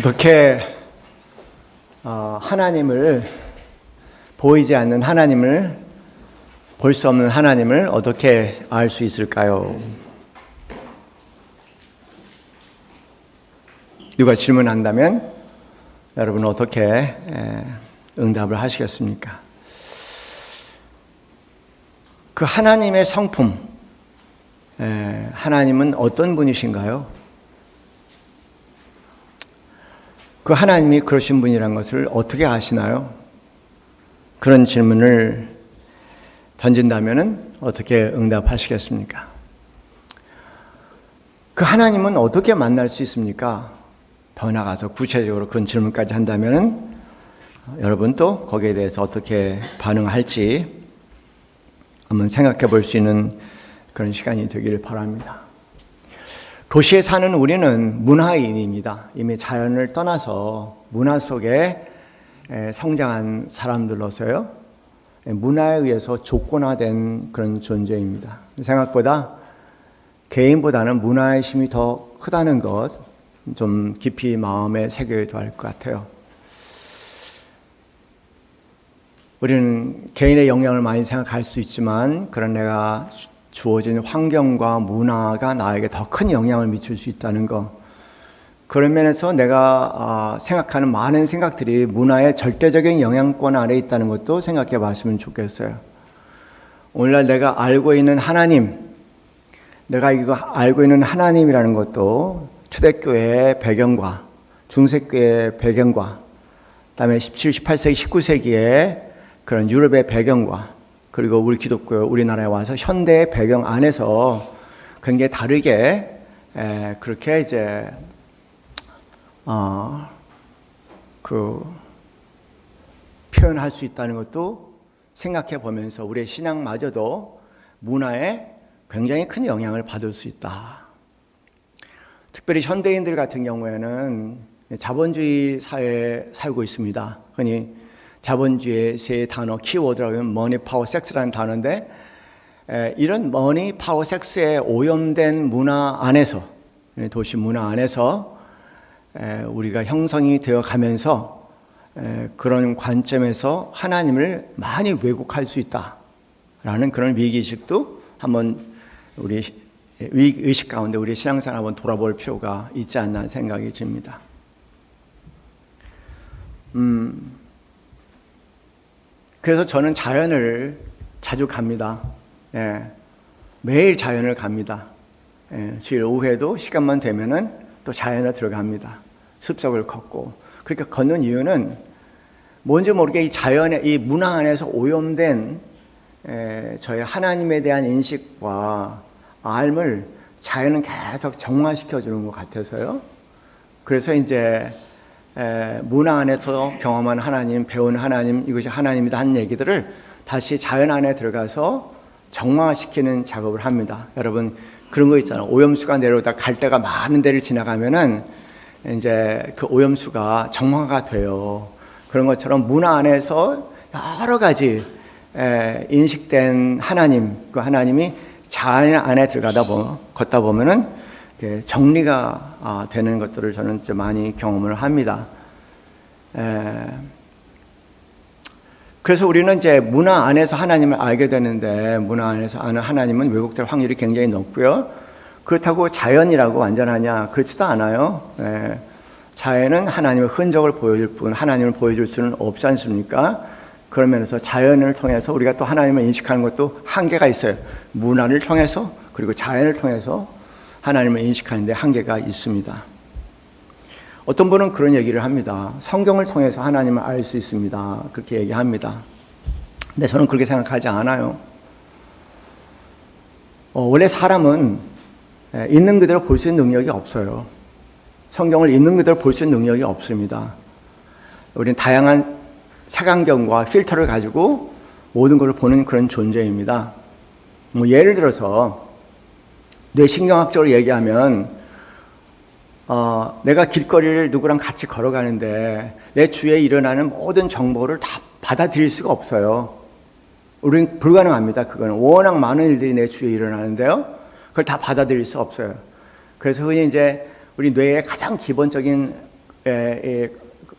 어떻게 하나님을 보이지 않는 하나님을 볼 수 없는 하나님을 어떻게 알 수 있을까요? 누가 질문한다면 여러분 어떻게 응답을 하시겠습니까? 그 하나님의 성품, 하나님은 어떤 분이신가요? 그 하나님이 그러신 분이란 것을 어떻게 아시나요? 그런 질문을 던진다면 어떻게 응답하시겠습니까? 그 하나님은 어떻게 만날 수 있습니까? 더 나아가서 구체적으로 그런 질문까지 한다면 여러분 또 거기에 대해서 어떻게 반응할지 한번 생각해 볼 수 있는 그런 시간이 되기를 바랍니다. 도시에 사는 우리는 문화인입니다. 이미 자연을 떠나서 문화 속에 성장한 사람들로서요. 문화에 의해서 조건화된 그런 존재입니다. 생각보다 개인보다는 문화의 힘이 더 크다는 것 좀 깊이 마음에 새겨야 할 것 같아요. 우리는 개인의 영향을 많이 생각할 수 있지만 그런 내가 주어진 환경과 문화가 나에게 더 큰 영향을 미칠 수 있다는 것, 그런 면에서 내가 생각하는 많은 생각들이 문화의 절대적인 영향권 아래 있다는 것도 생각해 봤으면 좋겠어요. 오늘날 내가 알고 있는 하나님, 내가 이거 알고 있는 하나님이라는 것도 초대교회의 배경과 중세교회의 배경과 그다음에 17, 18세기, 19세기의 그런 유럽의 배경과 그리고 우리 기독교, 우리나라에 와서 현대의 배경 안에서 굉장히 다르게 그렇게 이제 표현할 수 있다는 것도 생각해 보면서 우리의 신앙마저도 문화에 굉장히 큰 영향을 받을 수 있다. 특별히 현대인들 같은 경우에는 자본주의 사회에 살고 있습니다. 흔히 자본주의의 세 단어, 키워드라고 하면 머니, 파워, 섹스라는 단어인데 이런 머니, 파워, 섹스에 오염된 문화 안에서, 도시 문화 안에서 우리가 형성이 되어 가면서 그런 관점에서 하나님을 많이 왜곡할 수 있다라는 그런 위기의식도 한번 우리 위기의식 가운데 우리 신앙생활 한번 돌아볼 필요가 있지 않나 생각이 듭니다. 그래서 저는 자연을 자주 갑니다. 매일 자연을 갑니다. 주일 오후에도 시간만 되면은 또 자연에 들어갑니다. 숲속을 걷고. 그렇게 걷는 이유는 뭔지 모르게 이 자연의 이 문화 안에서 오염된 저희 하나님에 대한 인식과 알을 자연은 계속 정화시켜 주는 것 같아서요. 그래서 이제 문화 안에서 경험한 하나님, 배운 하나님, 이것이 하나님이다 하는 얘기들을 다시 자연 안에 들어가서 정화시키는 작업을 합니다. 여러분 그런 거 있잖아요. 오염수가 내려오다 갈대가 많은 데를 지나가면은 이제 그 오염수가 정화가 돼요. 그런 것처럼 문화 안에서 여러 가지 인식된 하나님, 그 하나님이 자연 안에 걷다 보면은 정리가 되는 것들을 저는 좀 많이 경험을 합니다. 그래서 우리는 이제 문화 안에서 하나님을 알게 되는데 문화 안에서 아는 하나님은 왜곡될 확률이 굉장히 높고요. 그렇다고 자연이라고 완전하냐? 그렇지도 않아요. 자연은 하나님의 흔적을 보여줄 뿐 하나님을 보여줄 수는 없지 않습니까? 그런 면에서 자연을 통해서 우리가 또 하나님을 인식하는 것도 한계가 있어요. 문화를 통해서 그리고 자연을 통해서 하나님을 인식하는 데 한계가 있습니다. 어떤 분은 그런 얘기를 합니다. 성경을 통해서 하나님을 알 수 있습니다. 그렇게 얘기합니다. 근데 저는 그렇게 생각하지 않아요. 원래 사람은 있는 그대로 볼 수 있는 능력이 없어요. 성경을 있는 그대로 볼 수 있는 능력이 없습니다. 우리는 다양한 색안경과 필터를 가지고 모든 것을 보는 그런 존재입니다. 예를 들어서 뇌신경학적으로 얘기하면 내가 길거리를 누구랑 같이 걸어가는데 내 주위에 일어나는 모든 정보를 다 받아들일 수가 없어요. 우리는 불가능합니다. 그거는 워낙 많은 일들이 내 주위에 일어나는데요. 그걸 다 받아들일 수 없어요. 그래서 흔히 이제 우리 뇌의 가장 기본적인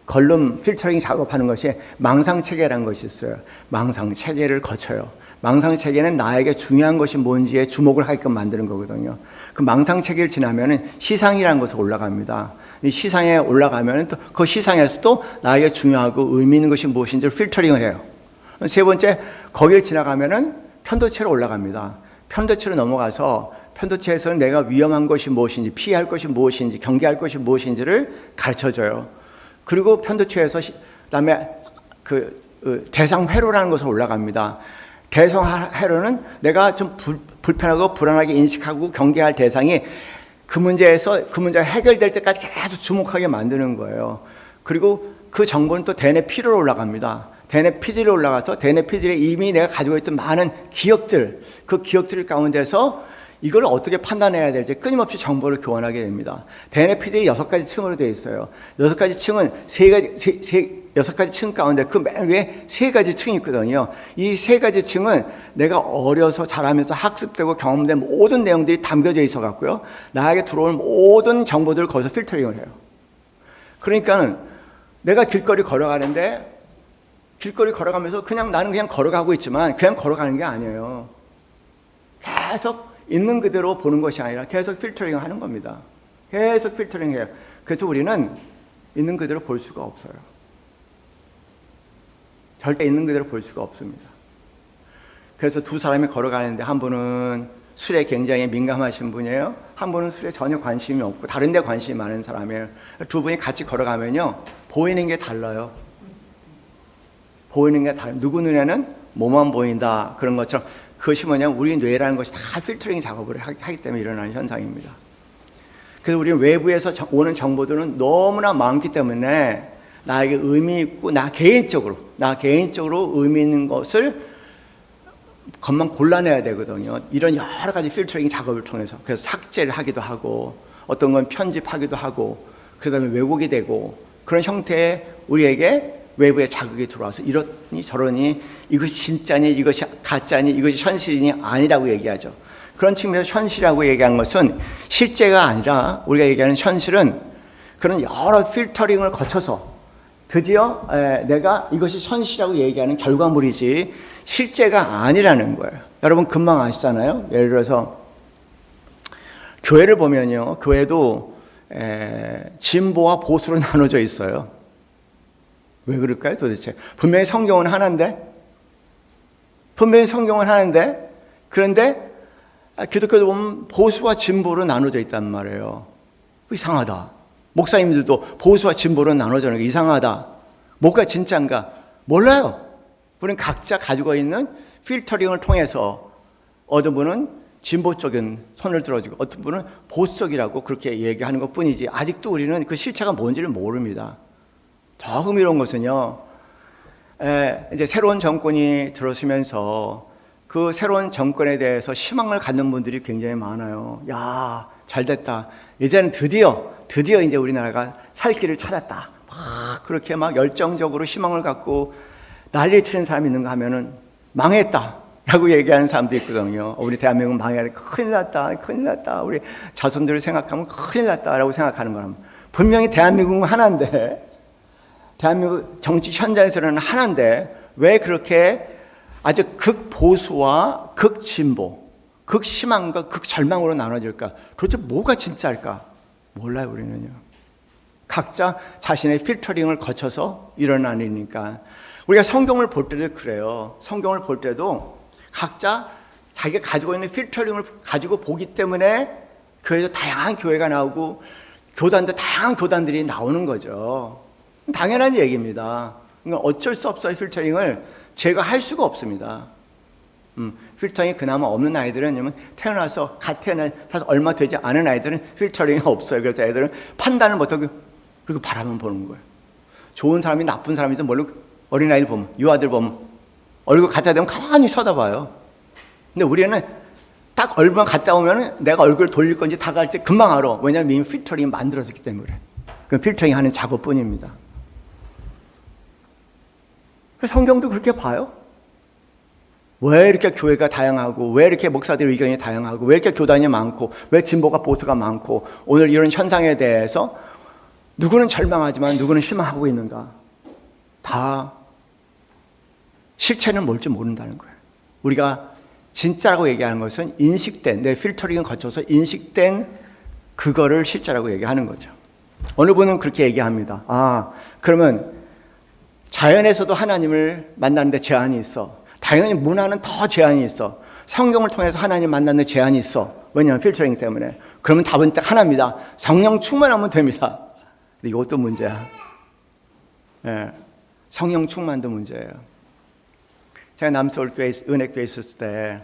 걸룸 필터링 작업하는 것이 망상체계라는 것이 있어요. 망상체계를 거쳐요. 망상체계는 나에게 중요한 것이 뭔지에 주목을 하게끔 만드는 거거든요. 그 망상체계를 지나면은 시상이라는 것에 올라갑니다. 이 시상에 올라가면 또 그 시상에서도 나에게 중요하고 의미 있는 것이 무엇인지를 필터링을 해요. 세 번째, 거기를 지나가면은 편도체로 올라갑니다. 편도체로 넘어가서 편도체에서는 내가 위험한 것이 무엇인지, 피할 것이 무엇인지, 경계할 것이 무엇인지를 가르쳐줘요. 그리고 편도체에서 그다음에 대상회로라는 것으로 올라갑니다. 대상회로는 내가 좀 불편하고 불안하게 인식하고 경계할 대상이 그 문제가 해결될 때까지 계속 주목하게 만드는 거예요. 그리고 그 정보는 또 대뇌피로 올라갑니다. 대뇌피질에 올라가서 대뇌피질에 이미 내가 가지고 있던 많은 기억들, 그 기억들 가운데서 이걸 어떻게 판단해야 될지 끊임없이 정보를 교환하게 됩니다. 대뇌피질이 6가지 층으로 되어 있어요. 6가지 층은 6가지 층 가운데 그 맨 위에 3가지 층이 있거든요. 이 3가지 층은 내가 어려서 자라면서 학습되고 경험된 모든 내용들이 담겨져 있어 갖고요. 나에게 들어오는 모든 정보들을 거기서 필터링을 해요. 그러니까 내가 길거리 걸어가면서 나는 그냥 걸어가고 있지만 그냥 걸어가는 게 아니에요. 계속 있는 그대로 보는 것이 아니라 계속 필터링을 하는 겁니다. 계속 필터링해요. 그래서 우리는 있는 그대로 볼 수가 없어요. 절대 있는 그대로 볼 수가 없습니다. 그래서 두 사람이 걸어가는데 한 분은 술에 굉장히 민감하신 분이에요. 한 분은 술에 전혀 관심이 없고 다른 데 관심이 많은 사람이에요. 두 분이 같이 걸어가면요, 보이는 게 달라요. 보이는 게 달라요. 누구 눈에는 뭐만 보인다, 그런 것처럼. 그것이 뭐냐면 우리 뇌라는 것이 다 필터링 작업을 하기 때문에 일어나는 현상입니다. 그래서 우리는 외부에서 오는 정보들은 너무나 많기 때문에 나에게 의미 있고 나 개인적으로 의미 있는 것만 골라내야 되거든요. 이런 여러 가지 필터링 작업을 통해서. 그래서 삭제를 하기도 하고 어떤 건 편집하기도 하고 그다음에 왜곡이 되고 그런 형태의 우리에게 외부의 자극이 들어와서 이러니 저러니 이것이 진짜니 이것이 가짜니 이것이 현실이니 아니라고 얘기하죠. 그런 측면에서 현실이라고 얘기하는 것은 실제가 아니라 우리가 얘기하는 현실은 그런 여러 필터링을 거쳐서 드디어 내가 이것이 현실이라고 얘기하는 결과물이지 실제가 아니라는 거예요. 여러분 금방 아시잖아요. 예를 들어서 교회를 보면요, 교회도 진보와 보수로 나눠져 있어요. 왜 그럴까요 도대체? 분명히 성경은 하나인데 그런데 기독교도 보면 보수와 진보로 나눠져 있단 말이에요. 이상하다. 목사님들도 보수와 진보로 나눠져 있는 게 이상하다. 뭐가 진짜인가? 몰라요. 우리는 각자 가지고 있는 필터링을 통해서 어떤 분은 진보적인 손을 들어주고 어떤 분은 보수적이라고 그렇게 얘기하는 것 뿐이지 아직도 우리는 그 실체가 뭔지를 모릅니다. 더 흥미로운 것은요, 이제 새로운 정권이 들어서면서 그 새로운 정권에 대해서 희망을 갖는 분들이 굉장히 많아요. 야, 잘 됐다. 이제는 드디어 이제 우리나라가 살 길을 찾았다. 그렇게 막 열정적으로 희망을 갖고 난리 치는 사람이 있는가 하면은 망했다라고 얘기하는 사람도 있거든요. 우리 대한민국은 망해야 돼. 큰일 났다. 우리 자손들을 생각하면 큰일 났다라고 생각하는 거랍니다. 분명히 대한민국은 하나인데, 대한민국 정치 현장에서는 하나인데 왜 그렇게 아주 극보수와 극진보, 극희망과 극절망으로 나눠질까? 도대체 뭐가 진짜일까? 몰라요, 우리는요. 각자 자신의 필터링을 거쳐서 일어나니까. 우리가 성경을 볼 때도 그래요. 성경을 볼 때도 각자 자기가 가지고 있는 필터링을 가지고 보기 때문에 교회에서 다양한 교회가 나오고 다양한 교단들이 나오는 거죠. 당연한 얘기입니다. 그러니까 어쩔 수 없어요. 필터링을 제거할 수가 없습니다. 필터링이 그나마 없는 아이들은 태어나서 얼마 되지 않은 아이들은 필터링이 없어요. 그래서 애들은 판단을 못하고 그리고 바라만 보는 거예요. 좋은 사람이 나쁜 사람이든 뭘로 어린아이들 보면, 유아들 보면 얼굴 갖다 대면 가만히 쳐다봐요. 근데 우리는 딱 얼굴만 갖다 오면 내가 얼굴을 돌릴 건지 다가갈 때 금방 알아. 왜냐하면 이미 필터링이 만들어졌기 때문에. 그 필터링 하는 작업뿐입니다. 성경도 그렇게 봐요. 왜 이렇게 교회가 다양하고, 왜 이렇게 목사들의 의견이 다양하고, 왜 이렇게 교단이 많고, 왜 진보가 보수가 많고, 오늘 이런 현상에 대해서 누구는 절망하지만 누구는 희망하고 있는가? 다 실체는 뭘지 모른다는 거예요. 우리가 진짜라고 얘기하는 것은 인식된, 내 필터링을 거쳐서 인식된 그거를 실제라고 얘기하는 거죠. 어느 분은 그렇게 얘기합니다. 그러면 자연에서도 하나님을 만나는데 제한이 있어. 당연히 문화는 더 제한이 있어. 성경을 통해서 하나님 만나는 제한이 있어. 왜냐하면 필터링 때문에. 그러면 답은 딱 하나입니다. 성령 충만하면 됩니다. 근데 이것도 문제야. 예, 성령 충만도 문제예요. 제가 남서울교회 은혜교회 있었을 때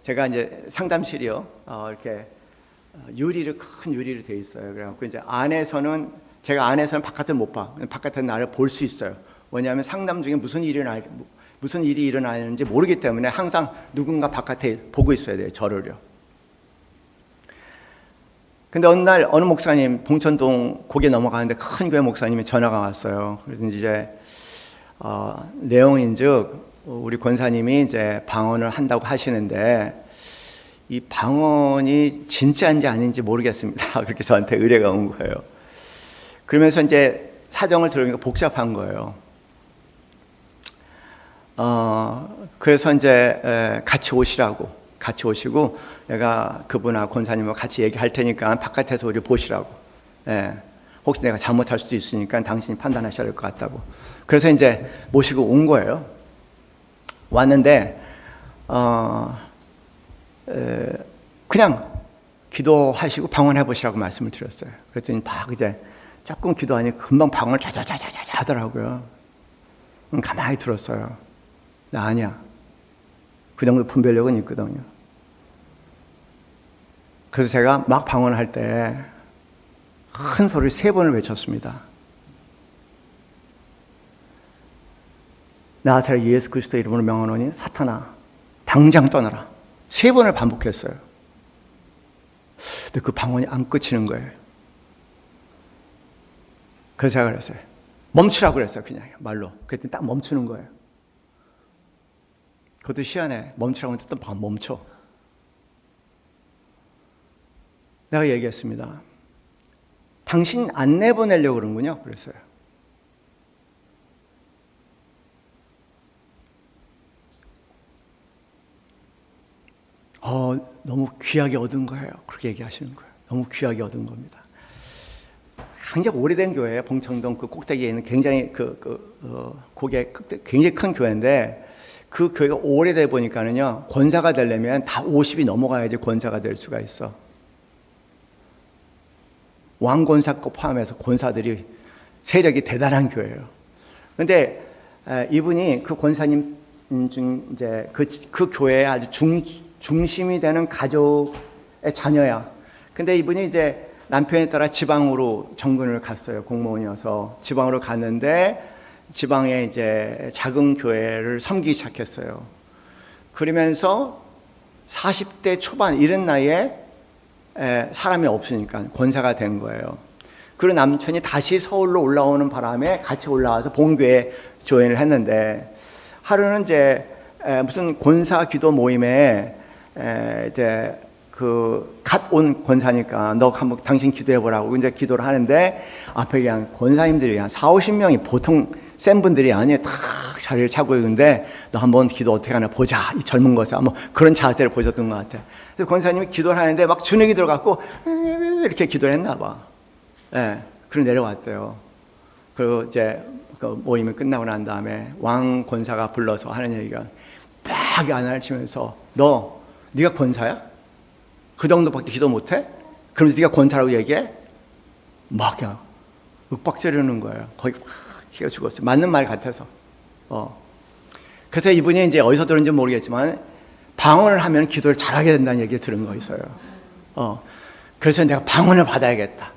제가 이제 상담실이요. 이렇게 유리를 큰 유리로 돼 있어요. 그래갖고 이제 제가 안에서는 바깥을 못 봐. 바깥에 나를 볼 수 있어요. 왜냐하면 상담 중에 무슨 일이 일어나는지 모르기 때문에 항상 누군가 바깥에 보고 있어야 돼요. 저를요. 근데 어느 날 어느 목사님 봉천동 고개 넘어가는데 큰 교회 목사님이 전화가 왔어요. 그래서 이제 내용인즉 우리 권사님이 이제 방언을 한다고 하시는데 이 방언이 진짜인지 아닌지 모르겠습니다. 그렇게 저한테 의뢰가 온 거예요. 그러면서 이제 사정을 들으니까 복잡한 거예요. 그래서 이제 같이 오시고 내가 그분하고 권사님하고 같이 얘기할 테니까 바깥에서 우리 보시라고. 혹시 내가 잘못할 수도 있으니까 당신이 판단하셔야 될 것 같다고. 그래서 이제 모시고 온 거예요. 왔는데 그냥 기도하시고 방언해 보시라고 말씀을 드렸어요. 그랬더니 막 이제 조금 기도하니 금방 방언을 자자자자자 하더라고요. 가만히 들었어요. 나 아니야. 그 정도 분별력은 있거든요. 그래서 제가 막 방언을 할 때 큰 소리를 3번을 외쳤습니다. 나사렛 예수 그리스도 이름으로 명하노니 사탄아 당장 떠나라. 3번을 반복했어요. 근데 그 방언이 안 끝이는 거예요. 그래서 제가 그랬어요. 멈추라고 그랬어요. 그냥 말로. 그랬더니 딱 멈추는 거예요. 그것도 희한해. 멈추라고 했더니 또 멈춰. 내가 얘기했습니다. 당신 안 내보내려고 그러는군요. 그랬어요. 너무 귀하게 얻은 거예요. 그렇게 얘기하시는 거예요. 너무 귀하게 얻은 겁니다. 굉장히 오래된 교회예요. 봉천동 그 꼭대기에 있는 굉장히 고개 굉장히 큰 교회인데 그 교회가 오래돼 보니까는요, 권사가 되려면 다 50이 넘어가야지 권사가 될 수가 있어. 왕권사급 포함해서 권사들이 세력이 대단한 교회예요. 그런데 이분이 그 권사님 중 이제 그 교회의 아주 중심이 되는 가족의 자녀야. 근데 이분이 이제 남편에 따라 지방으로 정근을 갔어요. 공무원이어서 지방으로 갔는데 지방에 이제 작은 교회를 섬기기 시작했어요. 그러면서 40대 초반 이런 나이에 사람이 없으니까 권사가 된 거예요. 그리고 남편이 다시 서울로 올라오는 바람에 같이 올라와서 본교회 조인을 했는데 하루는 이제 무슨 권사 기도 모임에 이제 그 갓 온 권사니까 너 한번 당신 기도해보라고 이제 기도를 하는데 앞에 그냥 권사님들이 한 40-50명이 보통 센 분들이 아니에요. 딱 자리를 차고 있는데 너 한번 기도 어떻게 하나 보자. 이 젊은 것아. 뭐 그런 자세를 보셨던 것 같아. 그래서 권사님이 기도를 하는데 막 주눅이 들어갔고 이렇게 기도를 했나 봐. 그리고 내려왔대요. 그리고 이제 그 모임이 끝나고 난 다음에 왕 권사가 불러서 하는 얘기가 막 안을 치면서 네가 권사야? 그 정도밖에 기도 못해? 그러면서 네가 권사라고 얘기해? 막 그냥 윽박지르는 거예요. 거의 기가 죽었어요. 맞는 말 같아서. 그래서 이분이 이제 어디서 들은지 모르겠지만 방언을 하면 기도를 잘하게 된다는 얘기를 들은 거 있어요. 그래서 내가 방언을 받아야겠다.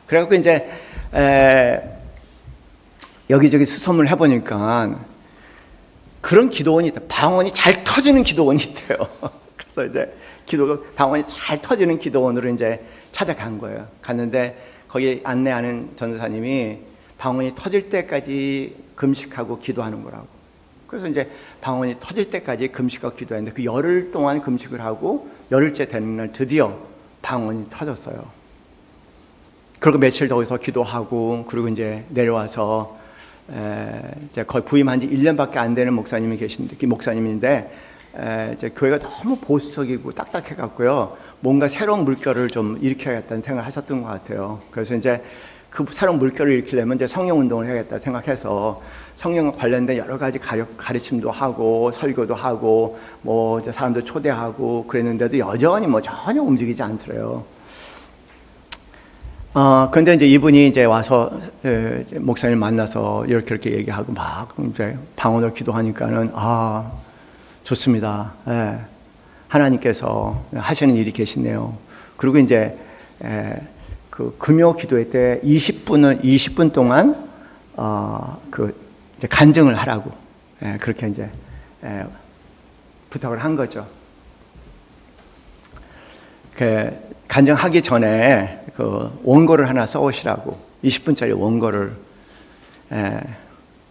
그래갖고 이제 여기저기 수소문을 해보니까 그런 기도원이 있다. 방언이 잘 터지는 기도원이 있대요. 그래서 이제 방언이 잘 터지는 기도원으로 이제 찾아간 거예요. 갔는데 거기 안내하는 전도사님이 방언이 터질 때까지 금식하고 기도하는 거라고. 그래서 이제 방언이 터질 때까지 금식하고 기도했는데 그 열흘 동안 금식을 하고 열흘째 되는 날 드디어 방언이 터졌어요. 그리고 며칠 더 있어 기도하고, 그리고 이제 내려와서 이제 거의 부임한 지 1년밖에 안 되는 목사님이 계신데, 이제 교회가 너무 보수적이고 딱딱해 갖고요, 뭔가 새로운 물결을 좀 일으켜야겠다는 생각을 하셨던 것 같아요. 그래서 이제 그 새로운 물결을 일으키려면 이제 성령 운동을 해야겠다 생각해서 성령 관련된 여러 가지 가르침도 하고 설교도 하고 뭐 이제 사람들 초대하고 그랬는데도 여전히 뭐 전혀 움직이지 않더래요. 그런데 이제 이분이 이제 와서 목사님 만나서 이렇게 얘기하고 막 이제 방언을 기도하니까는 좋습니다. 예. 하나님께서 하시는 일이 계시네요. 그리고 이제 그 금요 기도회 때 20분 동안 이제 간증을 하라고 그렇게 이제 부탁을 한 거죠. 그 간증하기 전에 그 원고를 하나 써오시라고, 20분짜리 원고를.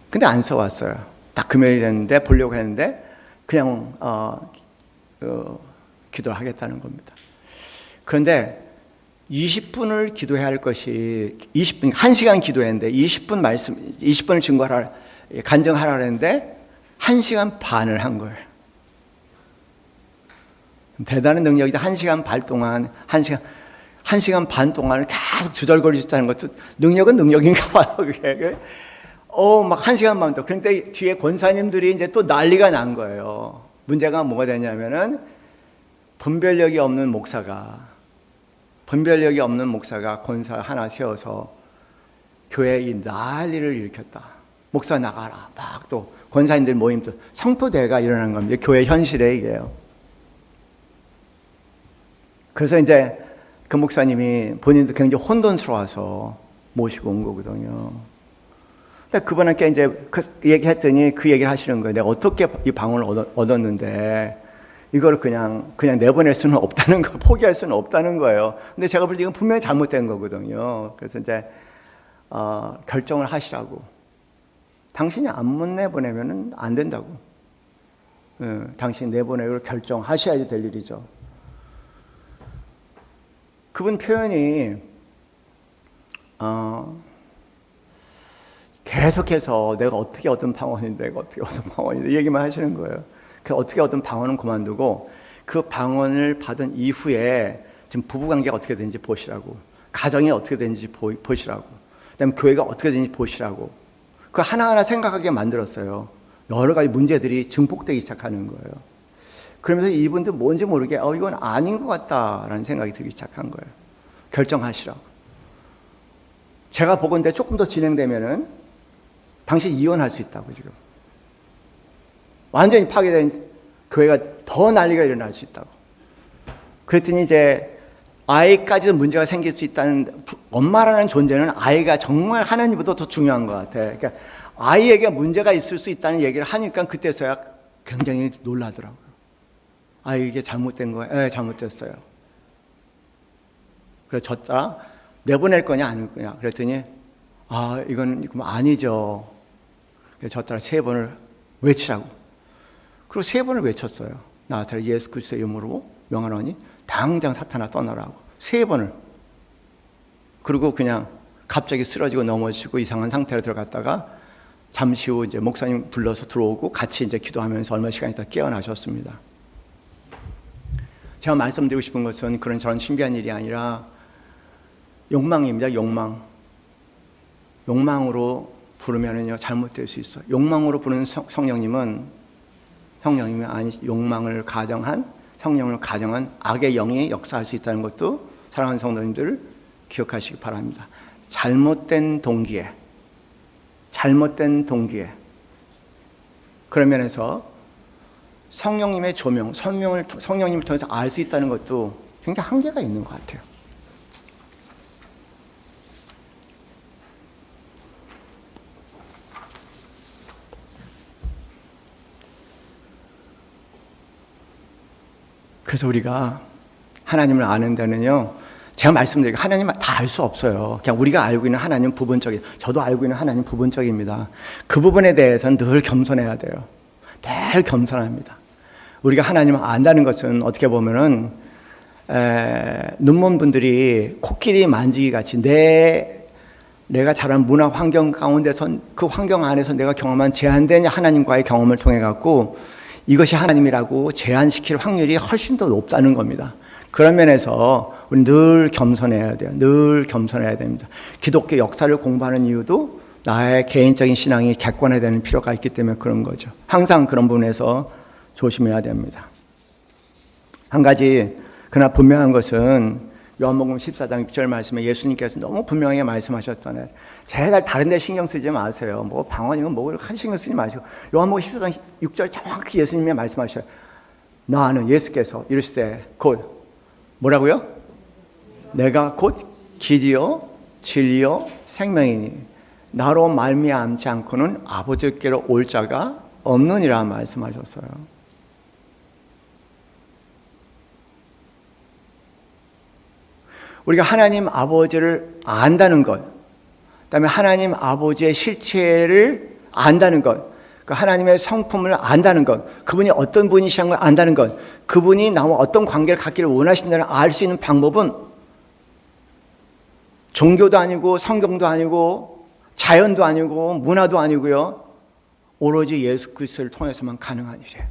근데 안 써왔어요. 딱 금요일이 됐는데 보려고 했는데 그냥 기도를 하겠다는 겁니다. 그런데 20분을 기도해야 할 것이 20분, 1시간 기도했는데 20분을 증거하라, 간증하라 했는데 1시간 반을 한 거예요. 대단한 능력이죠. 1시간 반 동안, 1시간 반 동안 계속 주절거리셨다는 것도 능력은 능력인가 봐요, 그게. 막 1시간 반 동안. 그런데 뒤에 권사님들이 이제 또 난리가 난 거예요. 문제가 뭐가 되냐면은, 분별력이 없는 목사가 권사 하나 세워서 교회에 이 난리를 일으켰다. 목사 나가라. 막 또 권사님들 모임도 성토대가 일어나는 겁니다. 교회 현실에 이게요. 그래서 이제 그 목사님이 본인도 굉장히 혼돈스러워서 모시고 온 거거든요. 근데 그분한테 이제 그 얘기했더니 그 얘기를 하시는 거예요. 내가 어떻게 이 방언을 얻었는데 이걸 그냥 내보낼 수는 없다는 거, 포기할 수는 없다는 거예요. 근데 제가 볼 때 이건 분명히 잘못된 거거든요. 그래서 이제 결정을 하시라고. 당신이 안 내보내면은 안 된다고. 당신이 내보내기로 결정하셔야지 될 일이죠. 그분 표현이 계속해서 내가 어떻게 얻은 방언인데 이 얘기만 하시는 거예요. 그 어떻게 얻은 방언은 그만두고 그 방언을 받은 이후에 지금 부부관계가 어떻게 되는지 보시라고, 가정이 어떻게 되는지 보시라고, 그다음에 교회가 어떻게 되는지 보시라고. 그 하나하나 생각하게 만들었어요. 여러 가지 문제들이 증폭되기 시작하는 거예요. 그러면서 이분도 뭔지 모르게 이건 아닌 것 같다라는 생각이 들기 시작한 거예요. 결정하시라고. 제가 보건대 조금 더 진행되면은 당신 이혼할 수 있다고. 지금 완전히 파괴된 교회가 더 난리가 일어날 수 있다고. 그랬더니 이제 아이까지도 문제가 생길 수 있다는, 엄마라는 존재는 아이가 정말 하나님보다 더 중요한 것 같아. 그러니까 아이에게 문제가 있을 수 있다는 얘기를 하니까 그때서야 굉장히 놀라더라고요. 이게 잘못된 거예요? 네, 잘못됐어요. 그래서 졌다. 내보낼 거냐 아닐 거냐 그랬더니 이건 아니죠. 그래서 졌다 3번을 외치라고. 그리고 3번을 외쳤어요. 나사렛 예수 그리스도의 이름으로 명하노니 당장 사탄아 떠나라고. 3번을. 그리고 그냥 갑자기 쓰러지고 넘어지고 이상한 상태로 들어갔다가 잠시 후 이제 목사님 불러서 들어오고 같이 이제 기도하면서 얼마 시간 있다 깨어나셨습니다. 제가 말씀드리고 싶은 것은 그런 저런 신비한 일이 아니라 욕망입니다. 욕망으로 부르면은요 잘못될 수 있어요. 욕망으로 부르는 성령님은 욕망을 가정한, 성령을 가정한 악의 영이 역사할 수 있다는 것도 사랑하는 성도님들 기억하시기 바랍니다. 잘못된 동기에 그런 면에서 성령님의 조명, 성령님을 통해서 알 수 있다는 것도 굉장히 한계가 있는 것 같아요. 그래서 우리가 하나님을 아는 데는요, 제가 말씀드리고 하나님은 다 알 수 없어요. 그냥 우리가 알고 있는 하나님은 부분적이에요. 저도 알고 있는 하나님은 부분적입니다. 그 부분에 대해서는 늘 겸손해야 돼요. 늘 겸손합니다. 우리가 하나님을 안다는 것은 어떻게 보면은 눈먼 분들이 코끼리 만지기 같이 내가 자란 문화 환경 가운데서 그 환경 안에서 내가 경험한 제한된 하나님과의 경험을 통해 갖고 이것이 하나님이라고 제한시킬 확률이 훨씬 더 높다는 겁니다. 그런 면에서 우리 늘 겸손해야 돼요. 늘 겸손해야 됩니다. 기독교 역사를 공부하는 이유도 나의 개인적인 신앙이 객관화되야 되는 필요가 있기 때문에 그런 거죠. 항상 그런 부분에서 조심해야 됩니다. 한 가지 그러나 분명한 것은 요한복음 14장 6절 말씀에 예수님께서 너무 분명하게 말씀하셨잖아요. 제발 다른 데 신경 쓰지 마세요. 뭐 방언이면 뭐 한 신경 쓰지 마시고 요한복음 14장 6절 정확히 예수님이 말씀하셔요. 나는 예수께서 이르실 때 곧 뭐라고요? 내가 곧 길이요 진리요 생명이니 나로 말미암지 않고는 아버지께로 올 자가 없느니라 말씀하셨어요. 우리가 하나님 아버지를 안다는 것, 그다음에 하나님 아버지의 실체를 안다는 것, 그 하나님의 성품을 안다는 것, 그분이 어떤 분이시라는 걸 안다는 것, 그분이 나와 어떤 관계를 갖기를 원하신다는 알 수 있는 방법은 종교도 아니고 성경도 아니고 자연도 아니고 문화도 아니고요. 오로지 예수 그리스도를 통해서만 가능한 일이에요.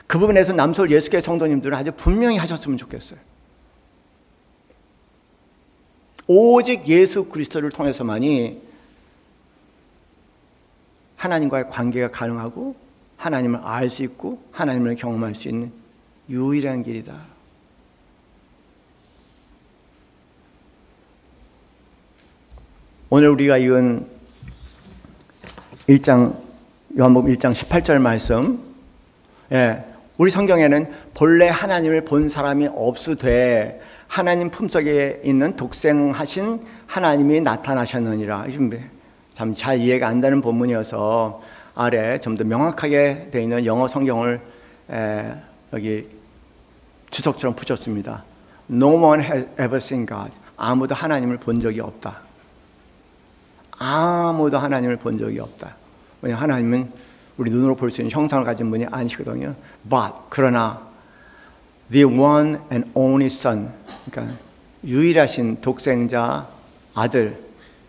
그 부분에서 남서울 예수교회 성도님들은 아주 분명히 하셨으면 좋겠어요. 오직 예수 그리스도를 통해서만이 하나님과의 관계가 가능하고 하나님을 알 수 있고 하나님을 경험할 수 있는 유일한 길이다. 오늘 우리가 읽은 1장 요한복음 1장 18절 말씀, 우리 성경에는 본래 하나님을 본 사람이 없으되 하나님 품속에 있는 독생하신 하나님이 나타나셨느니라. 참 잘 이해가 안 되는 본문이어서 아래 좀 더 명확하게 되어 있는 영어 성경을 여기 주석처럼 붙였습니다. No one has ever seen God. 아무도 하나님을 본 적이 없다. 아무도 하나님을 본 적이 없다. 왜냐하면 하나님은 우리 눈으로 볼 수 있는 형상을 가진 분이 아니시거든요. But 그러나 the one and only son, 그러니까 유일하신 독생자 아들,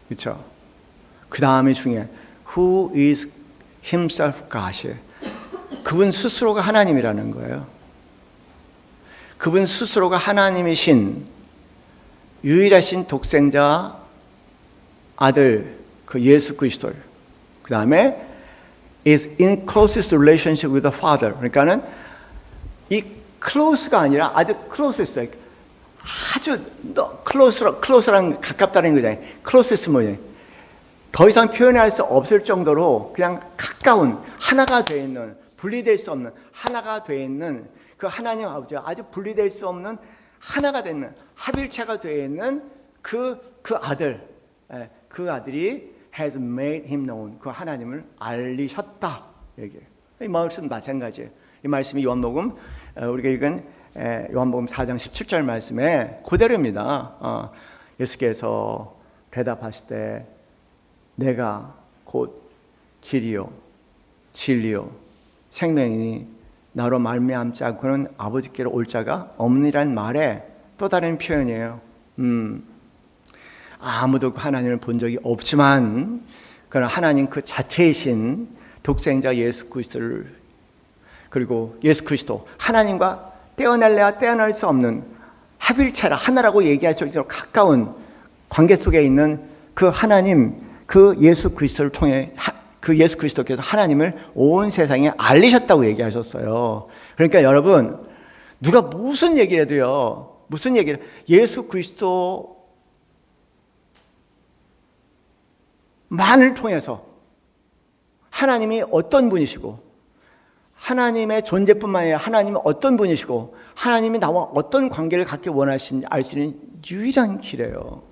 그렇죠? 그 다음에 중에 who is himself God, 그분 스스로가 하나님이라는 거예요. 그분 스스로가 하나님이신 유일하신 독생자 아들, 그 예수 그리스도. 그 다음에 is in closest relationship with the Father. 그러니까는 이 close가 아니라 아주 closest, 아주 close랑 가깝다는 거잖아요. closest 뭐예요? 더 이상 표현할 수 없을 정도로 그냥 가까운 하나가 되어 있는, 분리될 수 없는 하나가 되어 있는 그 하나님 아버지가 아주 분리될 수 없는 하나가 되는 합일체가 되어 있는 그 아들, 그 아들이 has made him known, 그 하나님을 알리셨다. 이 말씀은 마찬가지예요. 이 말씀이 요한복음 우리가 읽은 요한복음 4장 17절 말씀에 그대로입니다. 예수께서 대답하실 때 내가 곧 길이요 진리요 생명이니 나로 말미암지 않고는 아버지께로 올 자가 없느니란 말에 또 다른 표현이에요. 아무도 하나님을 본 적이 없지만 그러나 하나님 그 자체이신 독생자 예수 그리스도를, 그리고 예수 그리스도 하나님과 떼어낼래야 떼어낼 수 없는 합일체라 하나라고 얘기할 수 있도록 가까운 관계 속에 있는 그 하나님, 그 예수 그리스도를 통해 그 예수 그리스도께서 하나님을 온 세상에 알리셨다고 얘기하셨어요. 그러니까 여러분, 누가 무슨 얘기를 해도요, 무슨 얘기를, 예수 그리스도 만을 통해서 하나님이 어떤 분이시고 하나님의 존재뿐만 아니라 하나님은 어떤 분이시고 하나님이 나와 어떤 관계를 갖기 원하시는지 알 수 있는 유일한 길이에요.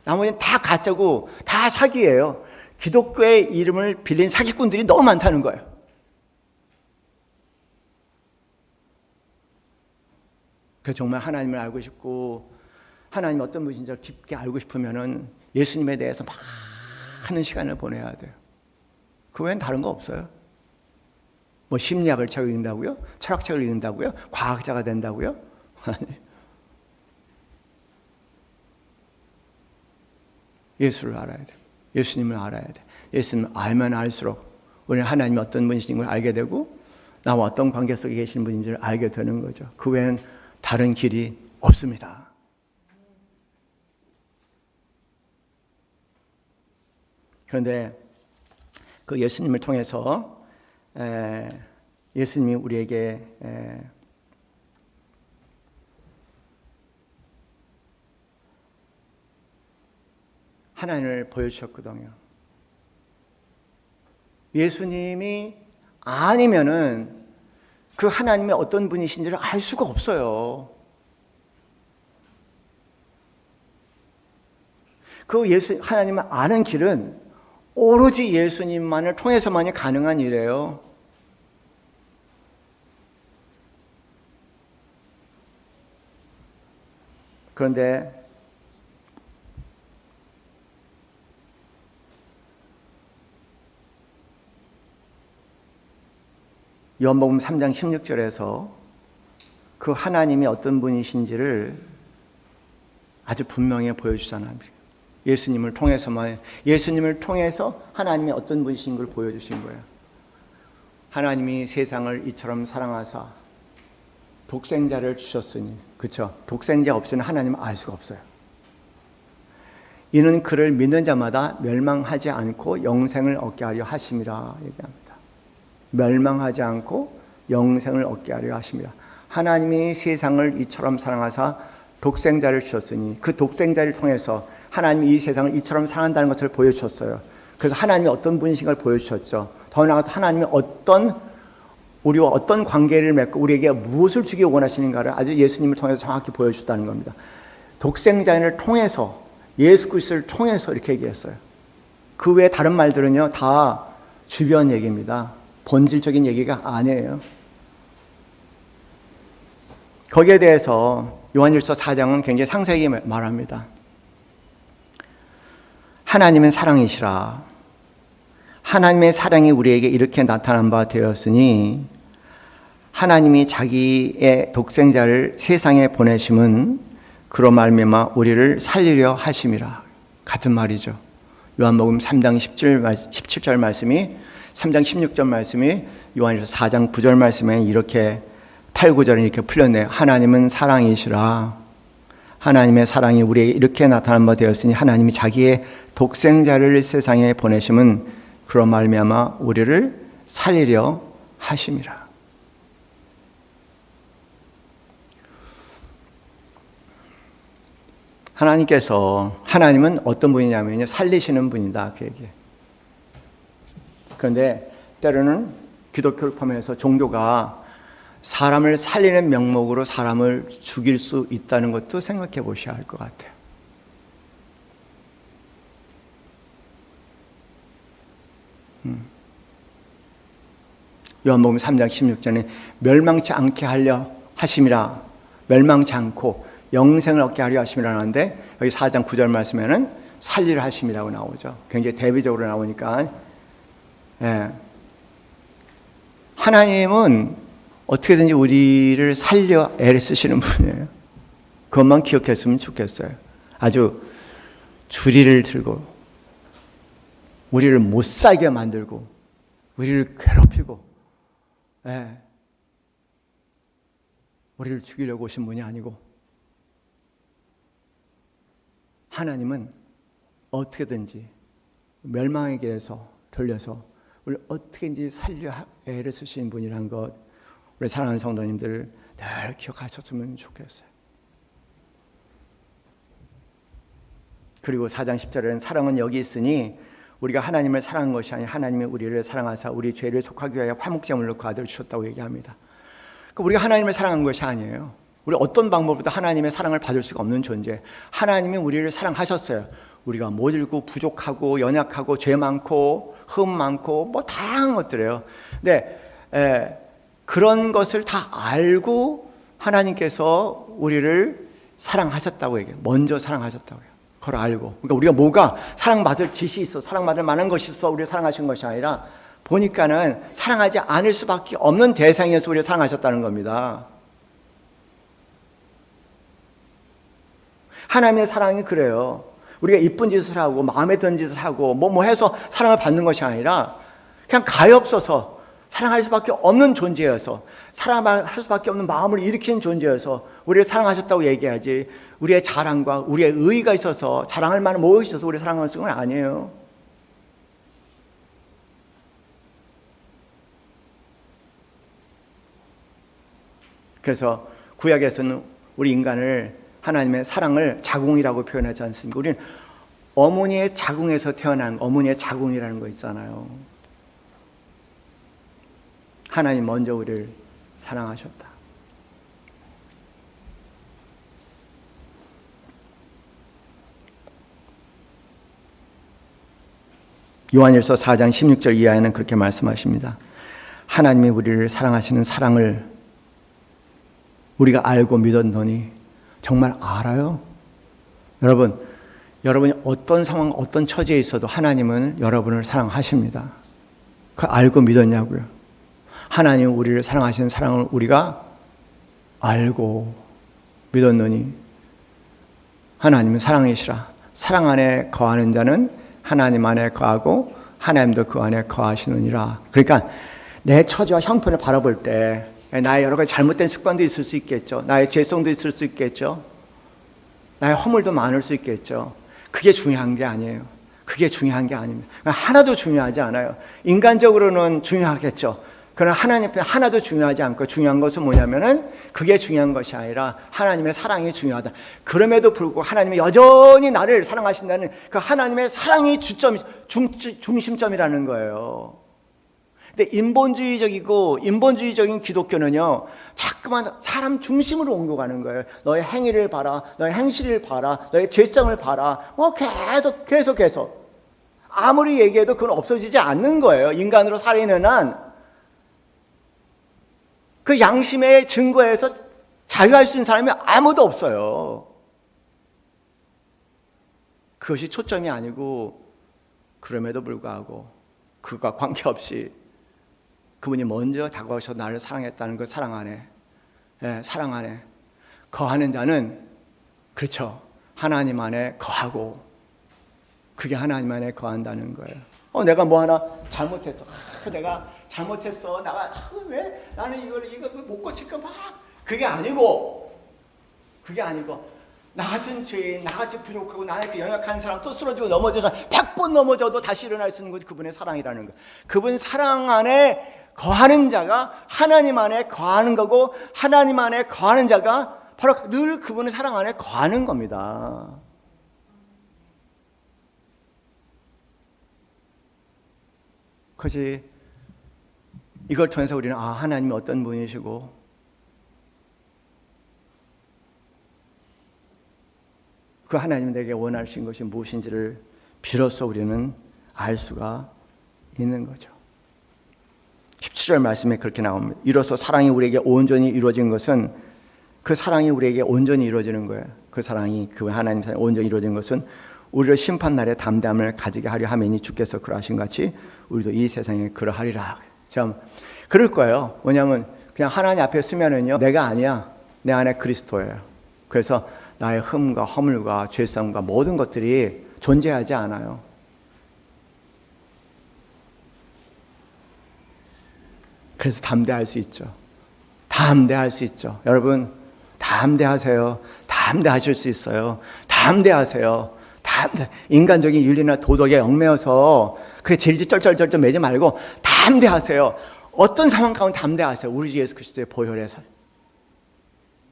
나머지는 다 가짜고 다 사기예요. 기독교의 이름을 빌린 사기꾼들이 너무 많다는 거예요. 그래서 정말 하나님을 알고 싶고 하나님 어떤 분인지 깊게 알고 싶으면은 예수님에 대해서 많은 시간을 보내야 돼요. 그 외엔 다른 거 없어요. 뭐 심리학을 책을 읽는다고요? 철학책을 읽는다고요? 과학자가 된다고요? 예수를 알아야 돼. 예수님을 알아야 돼. 예수님을 알면 알수록 우리는 하나님이 어떤 분이신 걸 알게 되고 나와 어떤 관계 속에 계신 분인지를 알게 되는 거죠. 그 외에는 다른 길이 없습니다. 그런데 그 예수님을 통해서 예수님이 우리에게 하나님을 보여주셨거든요. 예수님이 아니면은 그 하나님이 어떤 분이신지를 알 수가 없어요. 그 하나님을 아는 길은 오로지 예수님만을 통해서만이 가능한 일이에요. 그런데 요한복음 3장 16절에서 그 하나님이 어떤 분이신지를 아주 분명히 보여주잖아요. 예수님을 통해서만, 예수님을 통해서 하나님이 어떤 분이신 걸 보여주신 거예요. 하나님이 세상을 이처럼 사랑하사 독생자를 주셨으니, 그렇죠? 독생자 없이는 하나님을 알 수가 없어요. 이는 그를 믿는 자마다 멸망하지 않고 영생을 얻게 하려 하심이라 얘기합니다. 멸망하지 않고 영생을 얻게 하려 하심이라. 하나님이 세상을 이처럼 사랑하사 독생자를 주셨으니 그 독생자를 통해서 하나님이 이 세상을 이처럼 사랑한다는 것을 보여주셨어요. 그래서 하나님이 어떤 분이신 걸 보여주셨죠. 더 나아가서 하나님이 우리와 어떤 관계를 맺고 우리에게 무엇을 주기 원하시는가를 아주 예수님을 통해서 정확히 보여주셨다는 겁니다. 독생자를 통해서, 예수 그리스도를 통해서 이렇게 얘기했어요. 그 외에 다른 말들은요 다 주변 얘기입니다. 본질적인 얘기가 아니에요. 거기에 대해서 요한일서 4장은 굉장히 상세히 말합니다. 하나님은 사랑이시라. 하나님의 사랑이 우리에게 이렇게 나타난 바 되었으니 하나님이 자기의 독생자를 세상에 보내심은 그로 말미암아 우리를 살리려 하심이라. 같은 말이죠. 요한복음 3장 17절 말씀이 3장 16절 말씀이 요한일서 4장 9절 말씀에 이렇게 8, 9절은 이렇게 풀렸네요. 하나님은 사랑이시라. 하나님의 사랑이 우리에게 이렇게 나타난 바 되었으니 하나님이 자기의 독생자를 세상에 보내심은 그런 말미암아 우리를 살리려 하심이라. 하나님은 어떤 분이냐면요 살리시는 분이다 그 얘기예요. 그런데 때로는 기독교를 포함해서 종교가 사람을 살리는 명목으로 사람을 죽일 수 있다는 것도 생각해 보셔야 할 것 같아요. 요한복음 3장 16절에 멸망치 않게 하려 하심이라. 멸망치 않고 영생을 얻게 하려 하심이라 하는데 여기 4장 9절 말씀에는 살리려 하심이라고 나오죠. 굉장히 대비적으로 나오니까 하나님은 어떻게든지 우리를 살려 애를 쓰시는 분이에요. 그것만 기억했으면 좋겠어요. 아주 주리를 들고 우리를 못 살게 만들고 우리를 괴롭히고 우리를 죽이려고 오신 분이 아니고 하나님은 어떻게든지 멸망의 길에서 돌려서 우리를 어떻게든지 살려 애를 쓰시는 분이라는 것 우리 사랑하는 성도님들 늘 기억하셨으면 좋겠어요. 그리고 4장 10절에는 사랑은 여기 있으니 우리가 하나님을 사랑한 것이 아니 하나님이 우리를 사랑하사 우리 죄를 속하기 위하여 화목제물로 그 아들을 주셨다고 얘기합니다. 그러니까 우리가 하나님을 사랑한 것이 아니에요. 우리 어떤 방법으로도 하나님의 사랑을 받을 수가 없는 존재. 하나님이 우리를 사랑하셨어요. 우리가 모질고 부족하고 연약하고 죄 많고 흠 많고 뭐 다양한 것들이에요. 근데 그런 것을 다 알고 하나님께서 우리를 사랑하셨다고 얘기해요. 먼저 사랑하셨다고 해요. 그걸 알고. 그러니까 우리가 뭐가 사랑받을 짓이 있어, 사랑받을 만한 것이 있어 우리를 사랑하신 것이 아니라 보니까는 사랑하지 않을 수밖에 없는 대상이어서 우리를 사랑하셨다는 겁니다. 하나님의 사랑이 그래요. 우리가 이쁜 짓을 하고 마음에 드는 짓을 하고 뭐 해서 사랑을 받는 것이 아니라 그냥 가엾어서 사랑할 수밖에 없는 존재여서 사랑할 수밖에 없는 마음을 일으키는 존재여서 우리를 사랑하셨다고 얘기하지, 우리의 자랑과 우리의 의의가 있어서 자랑할 만한 무엇이 있어서 우리를 사랑하는 건 아니에요. 그래서 구약에서는 우리 인간을 하나님의 사랑을 자궁이라고 표현하지 않습니까? 우리는 어머니의 자궁에서 태어난 어머니의 자궁이라는 거 있잖아요. 하나님 먼저 우리를 사랑하셨다. 요한일서 4장 16절 이하에는 그렇게 말씀하십니다. 하나님이 우리를 사랑하시는 사랑을 우리가 알고 믿었더니, 정말 알아요? 여러분이 어떤 상황, 어떤 처지에 있어도 하나님은 여러분을 사랑하십니다. 그 알고 믿었냐고요? 하나님은 우리를 사랑하시는 사랑을 우리가 알고 믿었느니 하나님은 사랑이시라. 사랑 안에 거하는 자는 하나님 안에 거하고 하나님도 그 안에 거하시느니라. 그러니까 내 처지와 형편을 바라볼 때 나의 여러 가지 잘못된 습관도 있을 수 있겠죠. 나의 죄성도 있을 수 있겠죠. 나의 허물도 많을 수 있겠죠. 그게 중요한 게 아니에요. 그게 중요한 게 아닙니다. 하나도 중요하지 않아요. 인간적으로는 중요하겠죠. 그러나 하나님 앞에 하나도 중요하지 않고, 중요한 것은 뭐냐면은 그게 중요한 것이 아니라 하나님의 사랑이 중요하다. 그럼에도 불구하고 하나님이 여전히 나를 사랑하신다는 그 하나님의 사랑이 중심점이라는 거예요. 근데 인본주의적인 기독교는요, 자꾸만 사람 중심으로 옮겨가는 거예요. 너의 행위를 봐라, 너의 행실을 봐라, 너의 죄성을 봐라. 계속 아무리 얘기해도 그건 없어지지 않는 거예요. 인간으로 살아있는 한 그 양심의 증거에서 자유할 수 있는 사람이 아무도 없어요. 그것이 초점이 아니고, 그럼에도 불구하고 그것과 관계없이 그분이 먼저 다가오셔서 나를 사랑했다는 그 사랑 안에, 사랑 안에 거하는 자는, 그렇죠, 하나님 안에 거하고, 그게 하나님 안에 거한다는 거예요. 내가 뭐 하나 잘못했어. 내가 잘못했어. 왜 나는 이거 못 고칠까 막. 그게 아니고 나 같은 죄인, 나 같이 부족하고 나한테 연약한 사람, 또 쓰러지고 넘어져서 100번 넘어져도 다시 일어날 수 있는 것이 그분의 사랑이라는 거예요. 그분 사랑 안에 거하는 자가 하나님 안에 거하는 거고, 하나님 안에 거하는 자가 바로 늘 그분의 사랑 안에 거하는 겁니다. 그것이, 이걸 통해서 우리는 하나님이 어떤 분이시고, 그 하나님이 내게 원하신 것이 무엇인지를 비로소 우리는 알 수가 있는 거죠. 17절 말씀에 그렇게 나옵니다. 이로써 사랑이 우리에게 온전히 이루어진 것은, 그 사랑이 우리에게 온전히 이루어지는 거예요. 그 사랑이, 그 하나님 사랑이 온전히 이루어진 것은 우리를 심판날에 담대함을 가지게 하려 함이니 주께서 그러하신 같이 우리도 이 세상에 그러하리라. 참 그럴 거예요. 왜냐하면 그냥 하나님 앞에 서면은요, 내가 아니야, 내 안에 그리스도예요. 그래서 나의 흠과 허물과 죄성과 모든 것들이 존재하지 않아요. 그래서 담대할 수 있죠. 담대할 수 있죠. 여러분, 담대하세요. 담대하실 수 있어요. 담대하세요. 인간적인 윤리나 도덕에 얽매여서 그래 질질 쩔쩔쩔쩔 매지 말고 담대하세요. 어떤 상황 가운데 담대하세요. 우리 주 예수 그리스도의 보혈의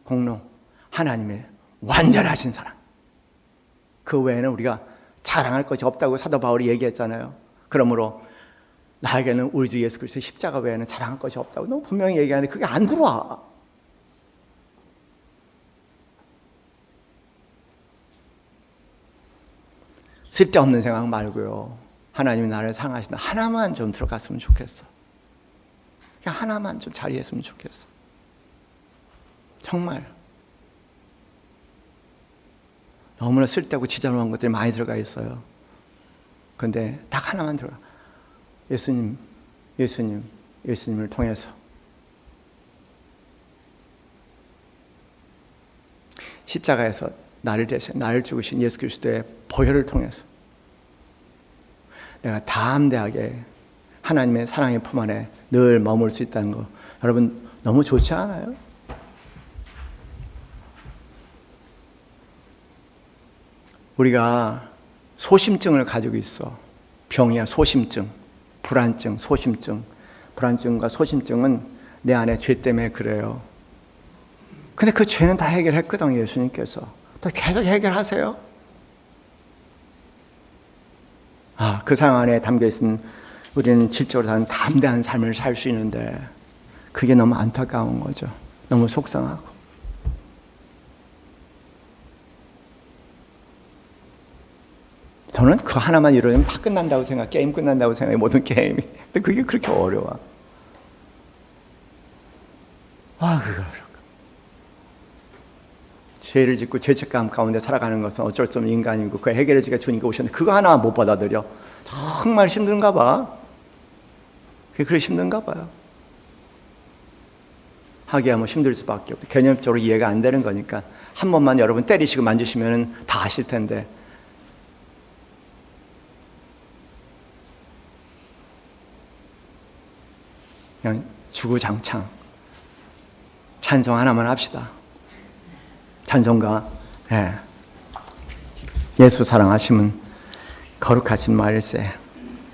공로, 하나님의 완전하신 사랑. 그 외에는 우리가 자랑할 것이 없다고 사도 바울이 얘기했잖아요. 그러므로 나에게는 우리 주 예수 그리스도의 십자가 외에는 자랑할 것이 없다고 너무 분명히 얘기하는데 그게 안 들어와. 쓸데없는 생각 말고요, 하나님이 나를 사랑하신다. 하나만 좀 들어갔으면 좋겠어. 그냥 하나만 좀 자리했으면 좋겠어. 정말 너무나 쓸데없고 지저분한 것들이 많이 들어가 있어요. 근데 딱 하나만 들어가. 예수님을 통해서. 십자가에서 나를 대신 나를 죽으신 예수 그리스도의 보혈을 통해서 내가 담대하게 하나님의 사랑의 품 안에 늘 머물 수 있다는 거, 여러분 너무 좋지 않아요? 우리가 소심증을 가지고 있어. 병이야. 소심증, 불안증, 소심증. 불안증과 소심증은 내 안에 죄 때문에 그래요. 근데 그 죄는 다 해결했거든요. 예수님께서. 또 계속 해결하세요. 그 상황 안에 담겨 있으면 우리는 질적으로 사는 담대한 삶을 살 수 있는데 그게 너무 안타까운 거죠. 너무 속상하고. 저는 그거 하나만 이루면 다 끝난다고 생각, 게임 끝난다고 생각해, 모든 게임이. 근데 그게 그렇게 어려워. 그거 죄를 짓고 죄책감 가운데 살아가는 것은 어쩔 수 없는 인간이고 그 해결해 주기가 주님께 오셨는데 그거 하나 못 받아들여. 정말 힘든가 봐. 그게 그렇게 힘든가 봐요. 하기야 뭐 힘들 수밖에 없고 개념적으로 이해가 안 되는 거니까 한 번만 여러분 때리시고 만지시면 다 아실 텐데 그냥 주구장창 찬송 하나만 합시다. 찬송가 예수 사랑하시면 거룩하신 말일세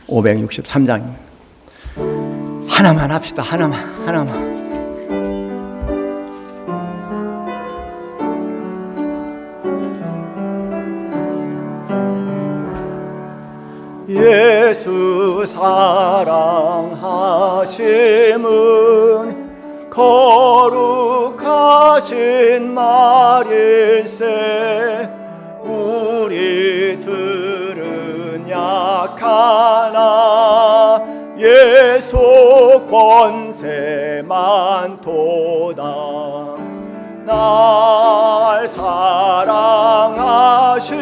563장입니다. 하나만 합시다. 하나만. 예수 사랑하심은 거룩하신 말일세 우리들은 약하나 예수 권세만 도다 날 사랑하심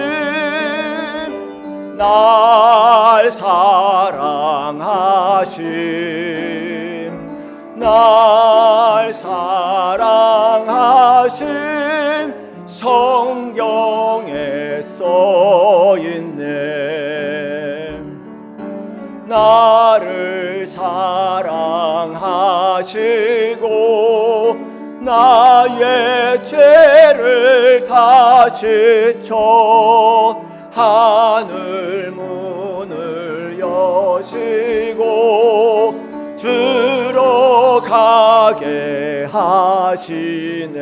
날 사랑하심 성경에 써있네. 나를 사랑하시고 나의 죄를 다 씻어 하늘 문을 여시고 들어가게 하시네.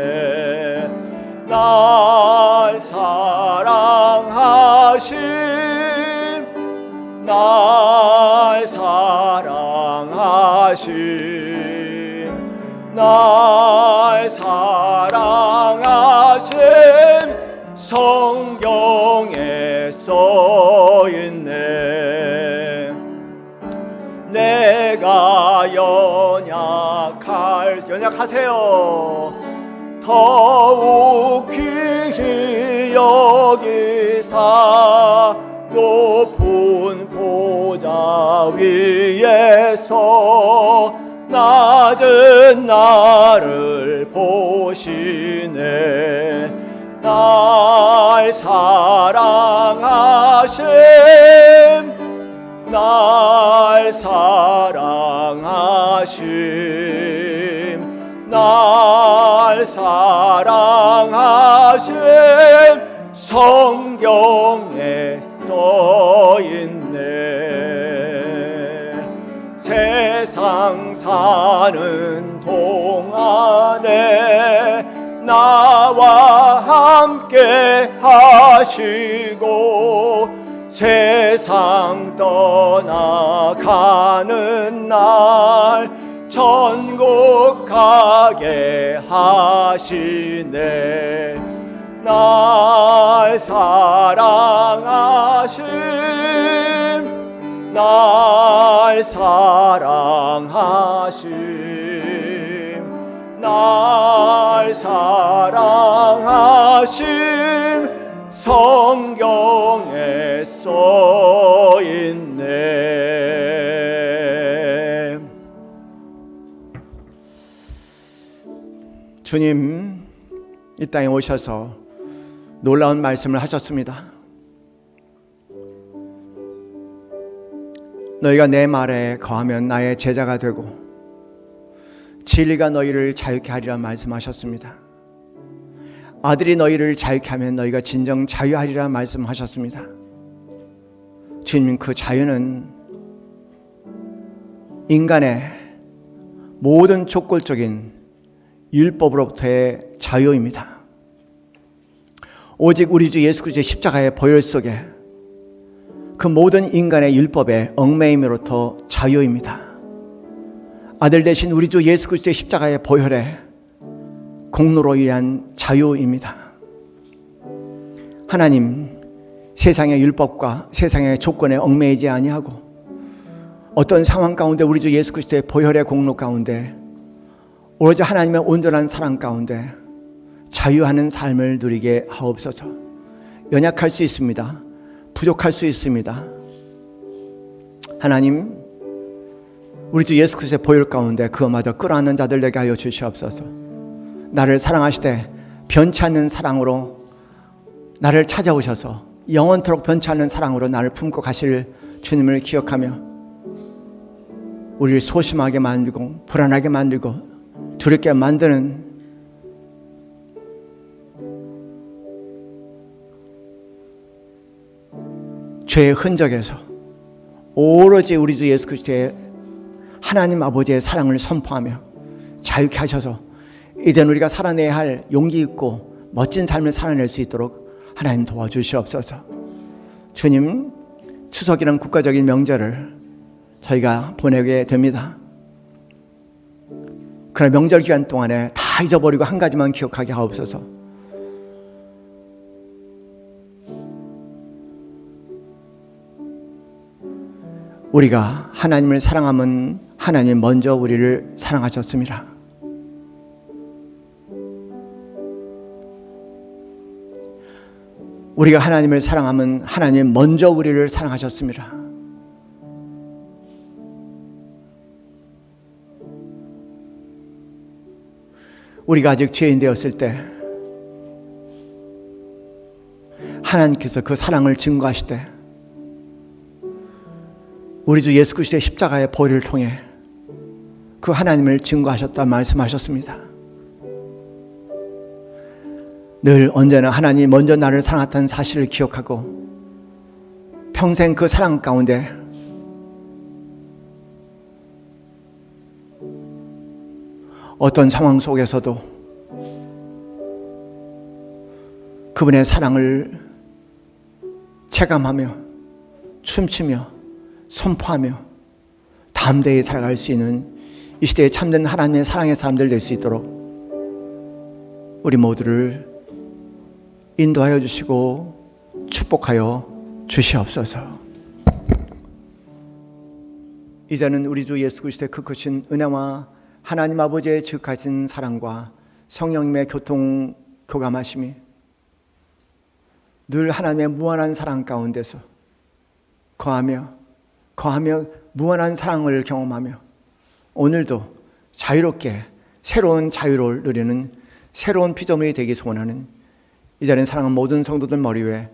날 사랑하심 날 사랑하심 성경에 써있네. 내가 연약하세요. 더욱 귀히 여기사 높은 보좌 위에서 낮은 나를 보시네. 날 사랑하심 날 사랑하심 성경에 써있네. 세상 사는 동안에 나와 함께 하시고 세상 떠나가는 날 천국 가게 하시네. 날 사랑하심 날 사랑하심 성경에 써있네. 주님 이 땅에 오셔서 놀라운 말씀을 하셨습니다. 너희가 내 말에 거하면 나의 제자가 되고 진리가 너희를 자유케 하리라 말씀하셨습니다. 아들이 너희를 자유케 하면 너희가 진정 자유하리라 말씀하셨습니다. 주님, 그 자유는 인간의 모든 족골적인 율법으로부터의 자유입니다. 오직 우리 주 예수 그리스도의 십자가의 보혈 속에 그 모든 인간의 율법의 얽매임으로부터 자유입니다. 아들 대신 우리 주 예수 그리스도의 십자가의 보혈의 공로로 인한 자유입니다. 하나님, 세상의 율법과 세상의 조건에 얽매이지 아니하고 어떤 상황 가운데 우리 주 예수 그리스도의 보혈의 공로 가운데 오로지 하나님의 온전한 사랑 가운데 자유하는 삶을 누리게 하옵소서. 연약할 수 있습니다. 부족할 수 있습니다. 하나님, 우리 주 예수 그리스도의 보혈 가운데 그마저 끌어안는 자들 되게 하여 주시옵소서. 나를 사랑하시되 변치 않는 사랑으로 나를 찾아오셔서 영원토록 변치 않는 사랑으로 나를 품고 가실 주님을 기억하며 우리를 소심하게 만들고 불안하게 만들고 두렵게 만드는 죄의 흔적에서 오로지 우리 주 예수 그리스도의 하나님 아버지의 사랑을 선포하며 자유케 하셔서 이제는 우리가 살아내야 할 용기 있고 멋진 삶을 살아낼 수 있도록 하나님 도와주시옵소서. 주님, 추석이란 국가적인 명절을 저희가 보내게 됩니다. 그러나 명절 기간 동안에 다 잊어버리고 한 가지만 기억하게 하옵소서. 우리가 하나님을 사랑하면 하나님 먼저 우리를 사랑하셨습니다. 우리가 하나님을 사랑하면 하나님 먼저 우리를 사랑하셨습니다. 우리가 아직 죄인 되었을 때 하나님께서 그 사랑을 증거하시되 우리 주 예수 그리스도의 십자가의 보혈을 통해 그 하나님을 증거하셨다 말씀하셨습니다. 늘 언제나 하나님 먼저 나를 사랑했다는 사실을 기억하고 평생 그 사랑 가운데 어떤 상황 속에서도 그분의 사랑을 체감하며 춤추며 선포하며 담대히 살아갈 수 있는 이 시대에 참된 하나님의 사랑의 사람들 될 수 있도록 우리 모두를 인도하여 주시고 축복하여 주시옵소서. 이제는 우리 주 예수 그리스도의 그 크신 은혜와 하나님 아버지의 지극하신 사랑과 성령님의 교감하심이 늘 하나님의 무한한 사랑 가운데서 거하며 무한한 사랑을 경험하며 오늘도 자유롭게 새로운 자유를 누리는 새로운 피조물이 되기 소원하는 이 자리에 사랑하는 모든 성도들 머리 위에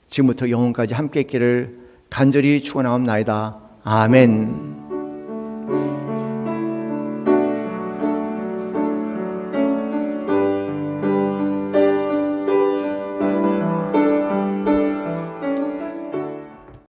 지금부터 영원까지 함께 있기를 간절히 축원하옵나이다. 아멘.